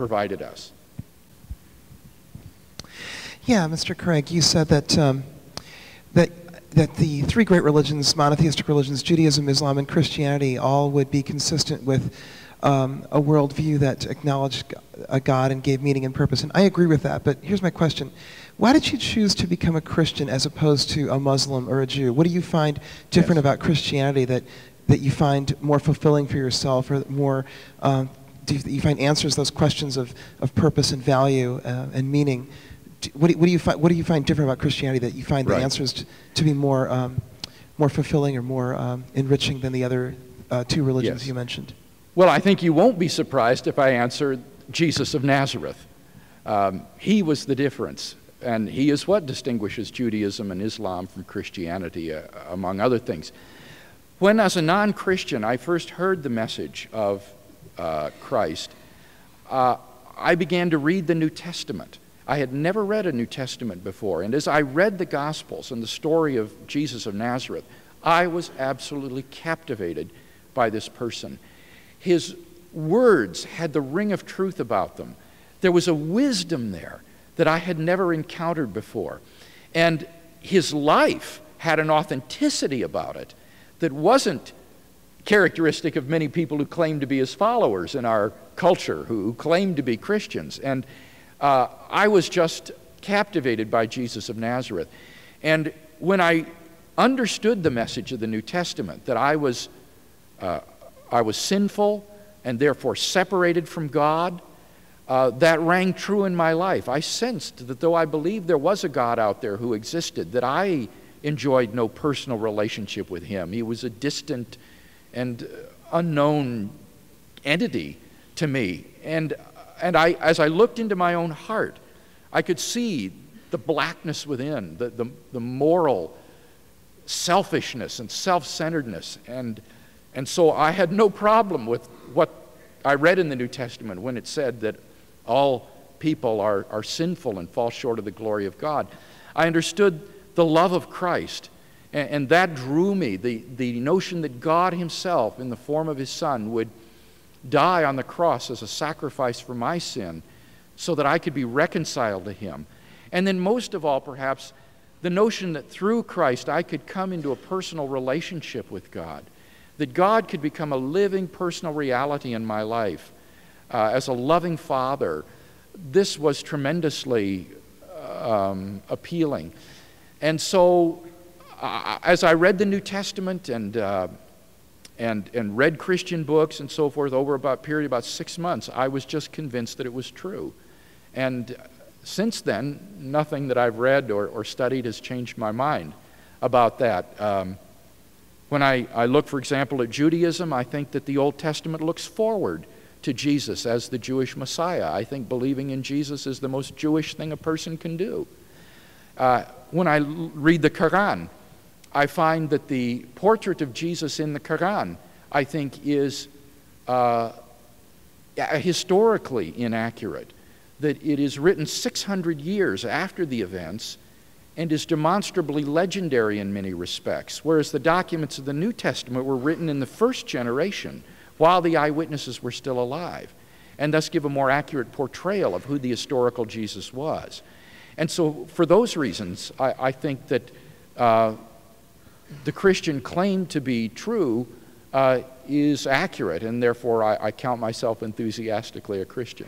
provided us. Yeah, Mr. Craig, you said that that the three great religions, monotheistic religions, Judaism, Islam, and Christianity, all would be consistent with a worldview that acknowledged a God and gave meaning and purpose. And I agree with that, but here's my question. Why did you choose to become a Christian as opposed to a Muslim or a Jew? What do you find different about Christianity that you find more fulfilling for yourself, or more, do you find answers to those questions of purpose and value and meaning? What do you find different about Christianity that you find the answers to be more fulfilling or more enriching than the other two religions you mentioned? Well, I think you won't be surprised if I answer Jesus of Nazareth. He was the difference, and he is what distinguishes Judaism and Islam from Christianity, among other things. When, as a non-Christian, I first heard the message of Christ, I began to read the New Testament. I had never read a New Testament before, and as I read the Gospels and the story of Jesus of Nazareth, I was absolutely captivated by this person. His words had the ring of truth about them. There was a wisdom there that I had never encountered before. And his life had an authenticity about it that wasn't characteristic of many people who claim to be his followers in our culture, who claim to be Christians. And I was just captivated by Jesus of Nazareth. And when I understood the message of the New Testament, that I was sinful and therefore separated from God, that rang true in my life. I sensed that though I believed there was a God out there who existed, that I enjoyed no personal relationship with him. He was a distant and unknown entity to me. And as I looked into my own heart, I could see the blackness within, the moral selfishness and self-centeredness. And so I had no problem with what I read in the New Testament when it said that all people are sinful and fall short of the glory of God. I understood the love of Christ, and that drew me, the notion that God himself, in the form of his Son, would die on the cross as a sacrifice for my sin so that I could be reconciled to him. And then most of all, perhaps, the notion that through Christ I could come into a personal relationship with God, that God could become a living personal reality in my life as a loving Father. This was tremendously appealing. And so as I read the New Testament and read Christian books and so forth over a period of about 6 months, I was just convinced that it was true. And since then, nothing that I've read or studied has changed my mind about that. When I look, for example, at Judaism, I think that the Old Testament looks forward to Jesus as the Jewish Messiah. I think believing in Jesus is the most Jewish thing a person can do. When I read the Quran, I find that the portrait of Jesus in the Quran, I think, is historically inaccurate, that it is written 600 years after the events and is demonstrably legendary in many respects, whereas the documents of the New Testament were written in the first generation while the eyewitnesses were still alive, and thus give a more accurate portrayal of who the historical Jesus was. And so for those reasons, I think that the Christian claim to be true is accurate, and therefore I count myself enthusiastically a Christian.